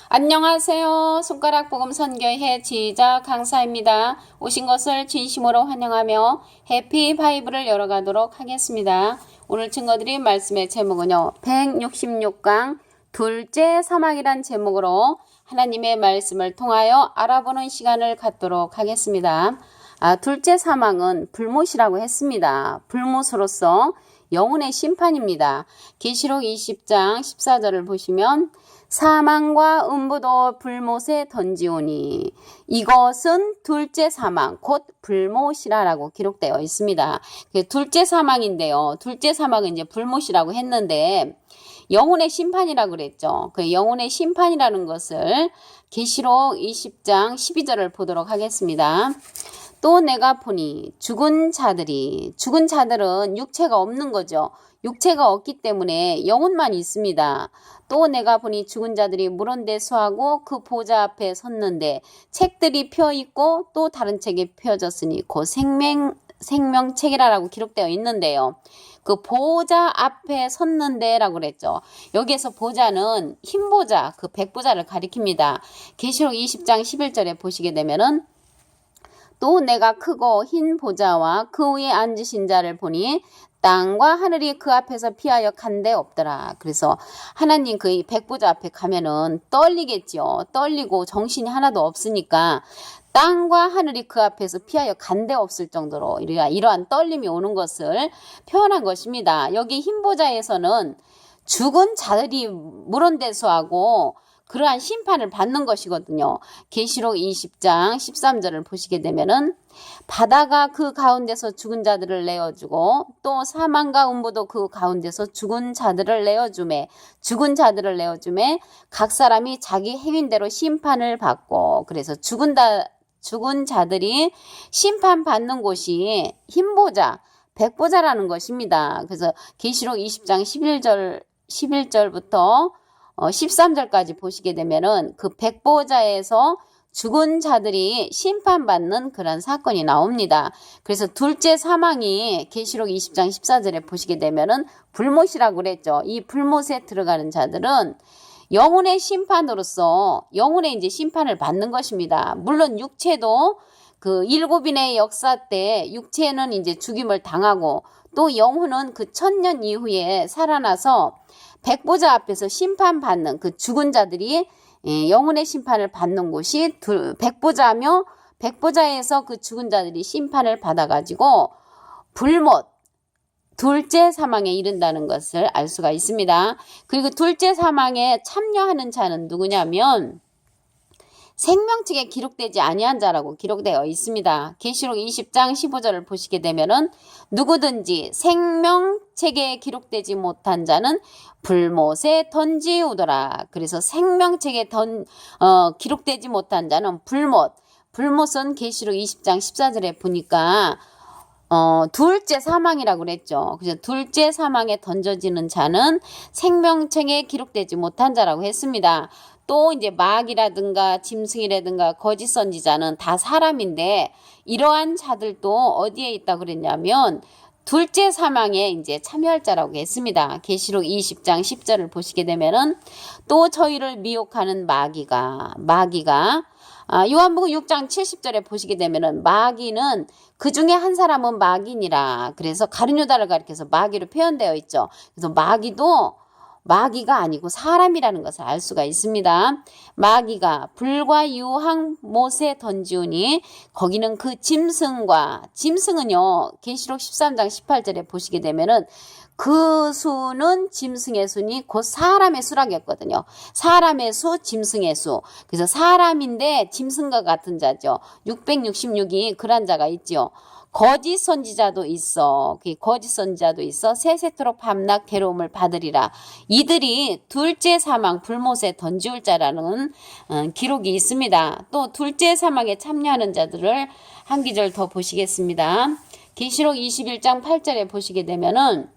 안녕하세요. 손가락 복음 선교회 지휘자 강사입니다. 오신 것을 진심으로 환영하며 해피 바이블을 열어가도록 하겠습니다. 오늘 증거드린 말씀의 제목은요. 166강 둘째 사막이란 제목으로 하나님의 말씀을 통하여 알아보는 시간을 갖도록 하겠습니다. 둘째 사망은 불못이라고 했습니다. 불못으로서 영혼의 심판입니다. 계시록 20장 14절을 보시면 사망과 음부도 불못에 던지오니 이것은 둘째 사망 곧 불못이라고 기록되어 있습니다. 둘째 사망인데요. 둘째 사망은 이제 불못이라고 했는데 영혼의 심판이라고 그랬죠. 그 영혼의 심판이라는 것을 계시록 20장 12절을 보도록 하겠습니다. 또 내가 보니 죽은 자들은 육체가 없는 거죠. 육체가 없기 때문에 영혼만 있습니다. 또 내가 보니 죽은 자들이 물온데 서하고 그 보좌 앞에 섰는데 책들이 펴 있고 또 다른 책이 펴졌으니 곧 생명책이라고 기록되어 있는데요. 그 보좌 앞에 섰는데 라고 그랬죠. 여기에서 보좌는 흰 보좌, 그 백보좌를 가리킵니다. 계시록 20장 11절에 보시게 되면은 또 내가 크고 흰 보좌와 그 위에 앉으신 자를 보니 땅과 하늘이 그 앞에서 피하여 간데 없더라. 그래서 하나님 그 백보좌 앞에 가면은 떨리겠죠. 떨리고 정신이 하나도 없으니까 땅과 하늘이 그 앞에서 피하여 간데 없을 정도로 이러한 떨림이 오는 것을 표현한 것입니다. 여기 흰 보좌에서는 죽은 자들이 물온대수하고 그러한 심판을 받는 것이거든요. 계시록 20장 13절을 보시게 되면은 바다가 그 가운데서 죽은 자들을 내어주고 또 사망과 음부도 그 가운데서 죽은 자들을 내어주매 각 사람이 자기 행위대로 심판을 받고 그래서 죽은 자들이 심판받는 곳이 흰보좌, 백보좌라는 것입니다. 그래서 계시록 20장 11절부터 13절까지 보시게 되면은 그 백보좌에서 죽은 자들이 심판받는 그런 사건이 나옵니다. 그래서 둘째 사망이 계시록 20장 14절에 보시게 되면은 불못이라고 그랬죠. 이 불못에 들어가는 자들은 영혼의 심판으로서 영혼의 이제 심판을 받는 것입니다. 물론 육체도 그 일곱인의 역사 때 육체는 이제 죽임을 당하고 또 영혼은 그 1000년 이후에 살아나서 백보좌 앞에서 심판받는 그 죽은 자들이 영혼의 심판을 받는 곳이 백보좌며 백보좌에서 그 죽은 자들이 심판을 받아가지고 불못 둘째 사망에 이른다는 것을 알 수가 있습니다. 그리고 둘째 사망에 참여하는 자는 누구냐면 생명책에 기록되지 아니한 자라고 기록되어 있습니다. 계시록 20장 15절을 보시게 되면은 누구든지 생명책에 기록되지 못한 자는 불못에 던지우더라. 그래서 생명책에 기록되지 못한 자는 불못은 계시록 20장 14절에 보니까 둘째 사망이라고 그랬죠. 그래서 둘째 사망에 던져지는 자는 생명책에 기록되지 못한 자라고 했습니다. 또 이제 마귀라든가 짐승이라든가 거짓 선지자는 다 사람인데 이러한 자들도 어디에 있다 그랬냐면 둘째 사망에 이제 참여할 자라고 했습니다. 계시록 20장 10절을 보시게 되면은 또 저희를 미혹하는 마귀가 요한복음 6장 70절에 보시게 되면은 마귀는 그 중에 한 사람은 마귀니라. 그래서 가룟유다를 가리켜서 마귀로 표현되어 있죠. 그래서 마귀가 아니고 사람이라는 것을 알 수가 있습니다. 마귀가 불과 유황 못에 던지우니 거기는 그 짐승은요. 계시록 13장 18절에 보시게 되면은 그 수는 짐승의 수니 곧 사람의 수라겠거든요. 사람의 수, 짐승의 수. 그래서 사람인데 짐승과 같은 자죠. 666이 그런 자가 있죠. 거짓 선지자도 있어. 세세토록 밤낮 괴로움을 받으리라. 이들이 둘째 사망 불못에 던지울 자라는 기록이 있습니다. 또 둘째 사망에 참여하는 자들을 한 기절 더 보시겠습니다. 계시록 21장 8절에 보시게 되면은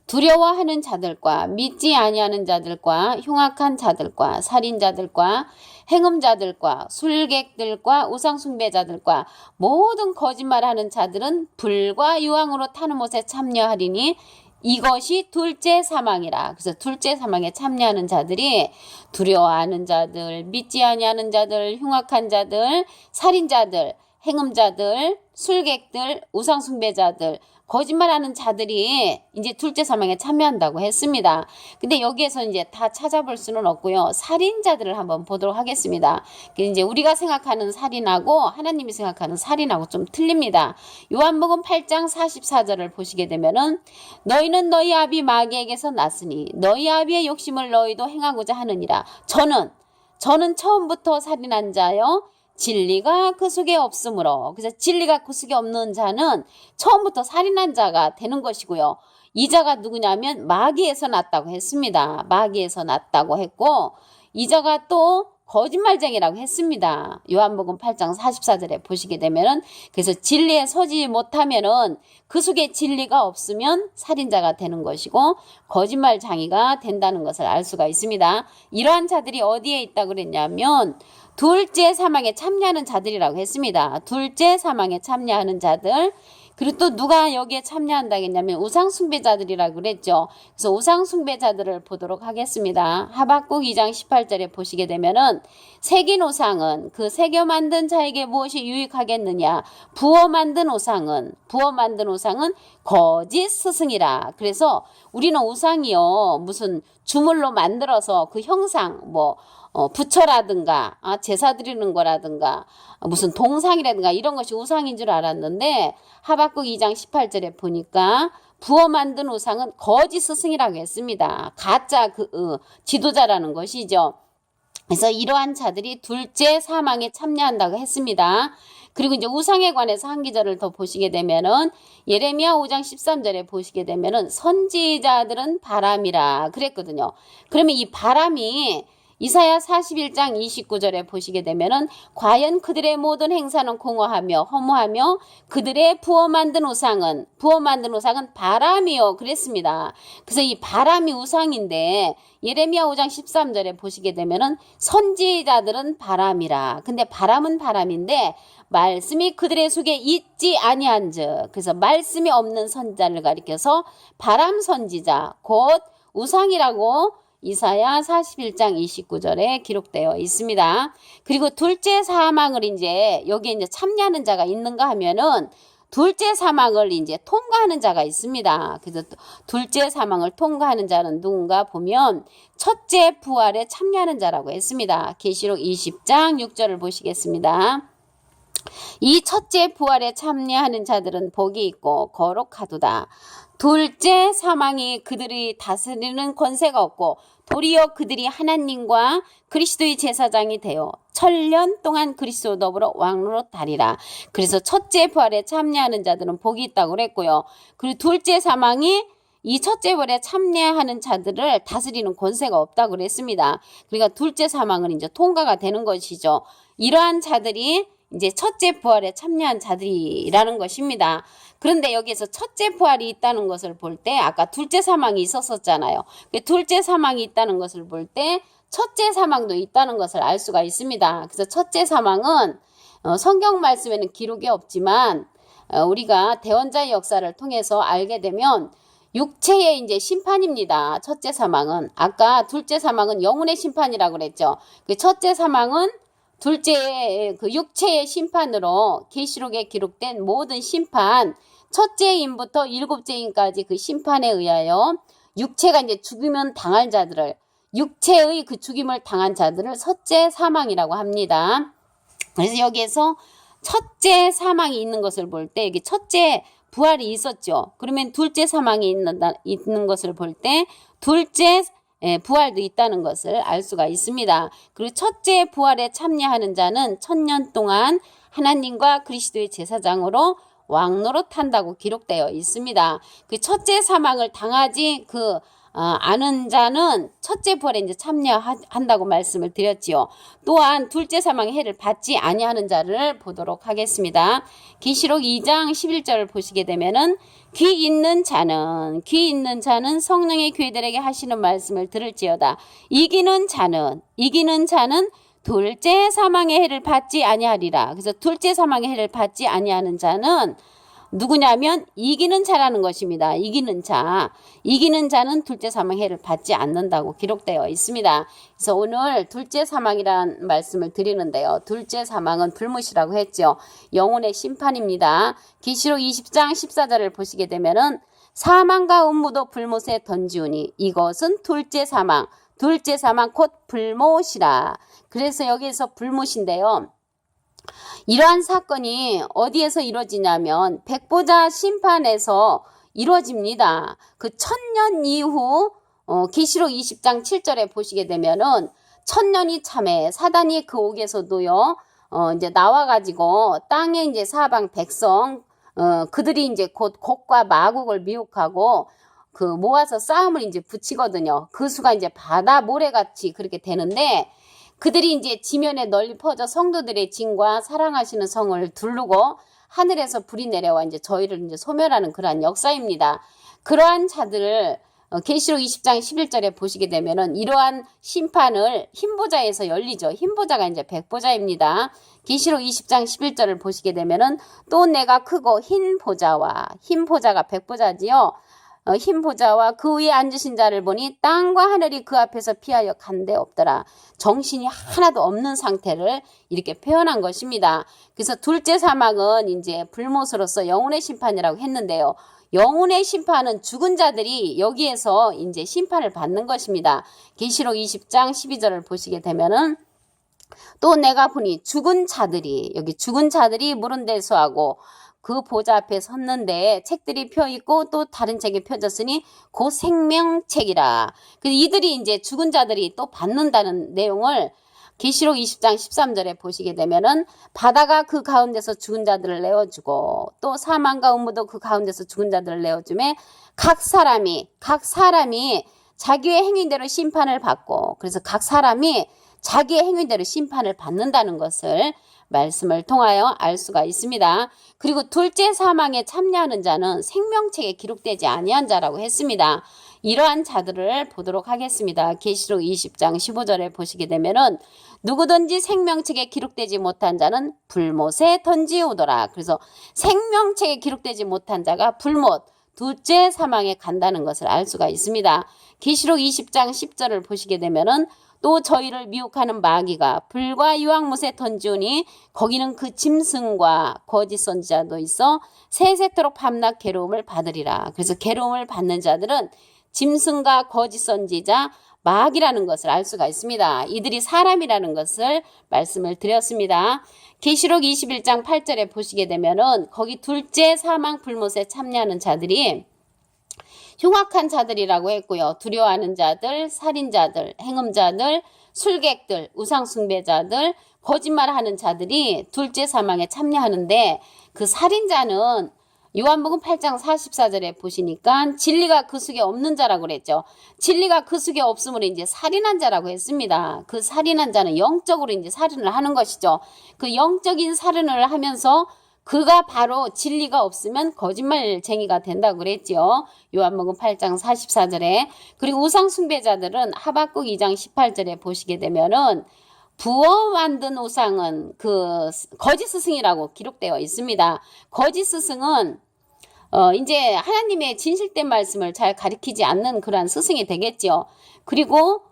두려워하는 자들과 믿지 아니하는 자들과 흉악한 자들과 살인자들과 행음자들과 술객들과 우상숭배자들과 모든 거짓말하는 자들은 불과 유황으로 타는 못에 참여하리니 이것이 둘째 사망이라. 그래서 둘째 사망에 참여하는 자들이 두려워하는 자들, 믿지 아니하는 자들, 흉악한 자들, 살인자들, 행음자들, 술객들, 우상숭배자들, 거짓말하는 자들이 이제 둘째 사망에 참여한다고 했습니다. 근데 여기에서 이제 다 찾아볼 수는 없고요. 살인자들을 한번 보도록 하겠습니다. 이제 우리가 생각하는 살인하고 하나님이 생각하는 살인하고 좀 틀립니다. 요한복음 8장 44절을 보시게 되면은 너희는 너희 아비 마귀에게서 났으니 너희 아비의 욕심을 너희도 행하고자 하느니라. 저는 처음부터 살인한 자요. 진리가 그 속에 없으므로. 그래서 진리가 그 속에 없는 자는 처음부터 살인한 자가 되는 것이고요. 이 자가 누구냐면 마귀에서 났다고 했습니다. 마귀에서 났다고 했고 이 자가 또 거짓말쟁이라고 했습니다. 요한복음 8장 44절에 보시게 되면은 그래서 진리에 서지 못하면은 그 속에 진리가 없으면 살인자가 되는 것이고 거짓말쟁이가 된다는 것을 알 수가 있습니다. 이러한 자들이 어디에 있다고 그랬냐면 둘째 사망에 참여하는 자들이라고 했습니다. 둘째 사망에 참여하는 자들. 그리고 또 누가 여기에 참여한다겠냐면 우상숭배자들이라고 그랬죠. 그래서 우상숭배자들을 보도록 하겠습니다. 하박국 2장 18절에 보시게 되면은 새긴 우상은 그 새겨 만든 자에게 무엇이 유익하겠느냐. 부어 만든 우상은 거짓 스승이라. 그래서 우리는 우상이요 무슨 주물로 만들어서 그 형상 부처라든가 제사 드리는 거라든가 무슨 동상이라든가 이런 것이 우상인 줄 알았는데 하박국 2장 18절에 보니까 부어 만든 우상은 거짓 스승이라고 했습니다. 가짜 지도자라는 것이죠. 그래서 이러한 자들이 둘째 사망에 참여한다고 했습니다. 그리고 이제 우상에 관해서 한 기절을 더 보시게 되면은 예레미야 5장 13절에 보시게 되면은 선지자들은 바람이라 그랬거든요. 그러면 이 바람이 이사야 41장 29절에 보시게 되면은 과연 그들의 모든 행사는 공허하며 허무하며 그들의 부어 만든 우상은 바람이요 그랬습니다. 그래서 이 바람이 우상인데 예레미야 5장 13절에 보시게 되면은 선지자들은 바람이라. 근데 바람은 바람인데 말씀이 그들의 속에 있지 아니한즉. 그래서 말씀이 없는 선지자를 가리켜서 바람 선지자 곧 우상이라고 이사야 41장 29절에 기록되어 있습니다. 그리고 둘째 사망을 여기에 이제 참여하는 자가 있는가 하면은 둘째 사망을 이제 통과하는 자가 있습니다. 그래서 둘째 사망을 통과하는 자는 누군가 보면 첫째 부활에 참여하는 자라고 했습니다. 계시록 20장 6절을 보시겠습니다. 이 첫째 부활에 참여하는 자들은 복이 있고 거룩하도다. 둘째 사망이 그들이 다스리는 권세가 없고 도리어 그들이 하나님과 그리스도의 제사장이 되어 천년 동안 그리스도 더불어 왕노릇하리라. 그래서 첫째 부활에 참여하는 자들은 복이 있다고 그랬고요. 그리고 둘째 사망이 이 첫째 부활에 참여하는 자들을 다스리는 권세가 없다고 그랬습니다. 그러니까 둘째 사망은 이제 통과가 되는 것이죠. 이러한 자들이 이제 첫째 부활에 참여한 자들이라는 것입니다. 그런데 여기에서 첫째 부활이 있다는 것을 볼 때 아까 둘째 사망이 있었잖아요. 둘째 사망이 있다는 것을 볼 때 첫째 사망도 있다는 것을 알 수가 있습니다. 그래서 첫째 사망은 성경 말씀에는 기록이 없지만 우리가 대원자의 역사를 통해서 알게 되면 육체의 이제 심판입니다. 첫째 사망은 아까 둘째 사망은 영혼의 심판이라고 그랬죠. 그 첫째 사망은 둘째의 그 육체의 심판으로 계시록에 기록된 모든 심판, 첫째 인부터 일곱째 인까지 그 심판에 의하여 육체가 이제 죽으면 당할 자들을, 육체의 그 죽임을 당한 자들을 첫째 사망이라고 합니다. 그래서 여기에서 첫째 사망이 있는 것을 볼 때 여기 첫째 부활이 있었죠. 그러면 둘째 사망이 있는 것을 볼 때 둘째 부활도 있다는 것을 알 수가 있습니다. 그리고 첫째 부활에 참여하는 자는 천년 동안 하나님과 그리스도의 제사장으로 왕노릇한다고 기록되어 있습니다. 그 첫째 사망을 당하지 아는 자는 첫째 부활에 이제 참여한다고 말씀을 드렸지요. 또한 둘째 사망의 해를 받지 아니하는 자를 보도록 하겠습니다. 계시록 2장 11절을 보시게 되면은 귀 있는 자는 성령의 교회들에게 하시는 말씀을 들을지어다. 이기는 자는 둘째 사망의 해를 받지 아니하리라. 그래서 둘째 사망의 해를 받지 아니하는 자는 누구냐면 이기는 자라는 것입니다. 이기는 자. 이기는 자는 둘째 사망 해를 받지 않는다고 기록되어 있습니다. 그래서 오늘 둘째 사망이란 말씀을 드리는데요. 둘째 사망은 불못이라고 했죠. 영혼의 심판입니다. 계시록 20장 14절을 보시게 되면은 사망과 음무도 불못에 던지우니 이것은 둘째 사망 곧 불못이라. 그래서 여기에서 불못인데요. 이러한 사건이 어디에서 이루어지냐면 백보자 심판에서 이루어집니다. 그 1000년 이후 계시록 20장 7절에 보시게 되면은 1000년이 참에 사단이 그 옥에서도요. 이제 나와가지고 땅에 이제 사방 백성 그들이 이제 곧 곡과 마곡을 미혹하고 그 모아서 싸움을 이제 붙이거든요. 그 수가 이제 바다 모래같이 그렇게 되는데 그들이 이제 지면에 널리 퍼져 성도들의 진과 사랑하시는 성을 두르고 하늘에서 불이 내려와 이제 저희를 이제 소멸하는 그러한 역사입니다. 그러한 자들을 계시록 20장 11절에 보시게 되면은 이러한 심판을 흰보자에서 열리죠. 흰보자가 이제 백보자입니다. 계시록 20장 11절을 보시게 되면은 또 내가 크고 흰보자가 백보자지요. 흰보자와 그 위에 앉으신 자를 보니 땅과 하늘이 그 앞에서 피하여 간데 없더라. 정신이 하나도 없는 상태를 이렇게 표현한 것입니다. 그래서 둘째 사망은 이제 불못으로서 영혼의 심판이라고 했는데요. 영혼의 심판은 죽은 자들이 여기에서 이제 심판을 받는 것입니다. 계시록 20장 12절을 보시게 되면은 또 내가 보니 죽은 자들이 물은 대수하고 그 보좌 앞에 섰는데 책들이 펴 있고 또 다른 책이 펴졌으니 그 생명책이라. 그래서 이들이 이제 죽은 자들이 또 받는다는 내용을 계시록 20장 13절에 보시게 되면은 바다가 그 가운데서 죽은 자들을 내어주고 또 사망과 음무도 그 가운데서 죽은 자들을 내어주매 각 사람이 자기의 행위대로 심판을 받고 그래서 각 사람이 자기의 행위대로 심판을 받는다는 것을 말씀을 통하여 알 수가 있습니다. 그리고 둘째 사망에 참여하는 자는 생명책에 기록되지 아니한 자라고 했습니다. 이러한 자들을 보도록 하겠습니다. 계시록 20장 15절에 보시게 되면은 누구든지 생명책에 기록되지 못한 자는 불못에 던지우더라. 그래서 생명책에 기록되지 못한 자가 불못, 둘째 사망에 간다는 것을 알 수가 있습니다. 계시록 20장 10절을 보시게 되면은 또 저희를 미혹하는 마귀가 불과 유황못에 던지우니 거기는 그 짐승과 거짓 선지자도 있어 세세토록 밤낮 괴로움을 받으리라. 그래서 괴로움을 받는 자들은 짐승과 거짓 선지자 마귀라는 것을 알 수가 있습니다. 이들이 사람이라는 것을 말씀을 드렸습니다. 계시록 21장 8절에 보시게 되면은 거기 둘째 사망 불못에 참여하는 자들이 흉악한 자들이라고 했고요. 두려워하는 자들, 살인자들, 행음자들, 술객들, 우상숭배자들, 거짓말하는 자들이 둘째 사망에 참여하는데 그 살인자는 요한복음 8장 44절에 보시니까 진리가 그 속에 없는 자라고 그랬죠. 진리가 그 속에 없으므로 이제 살인한 자라고 했습니다. 그 살인한 자는 영적으로 이제 살인을 하는 것이죠. 그 영적인 살인을 하면서 그가 바로 진리가 없으면 거짓말쟁이가 된다고 그랬죠. 요한복음 8장 44절에. 그리고 우상숭배자들은 하박국 2장 18절에 보시게 되면은 부어 만든 우상은 그 거짓 스승이라고 기록되어 있습니다. 거짓 스승은 이제 하나님의 진실된 말씀을 잘 가리키지 않는 그러한 스승이 되겠죠. 그리고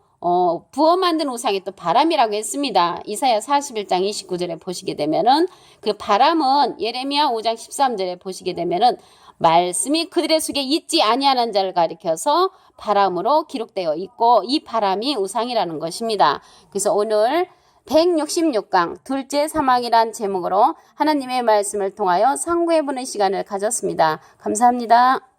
부어 만든 우상이 또 바람이라고 했습니다. 이사야 41장 29절에 보시게 되면은 그 바람은 예레미야 5장 13절에 보시게 되면은 말씀이 그들의 속에 있지 아니하는 자를 가리켜서 바람으로 기록되어 있고 이 바람이 우상이라는 것입니다. 그래서 오늘 166강 둘째 사망이란 제목으로 하나님의 말씀을 통하여 상고해보는 시간을 가졌습니다. 감사합니다.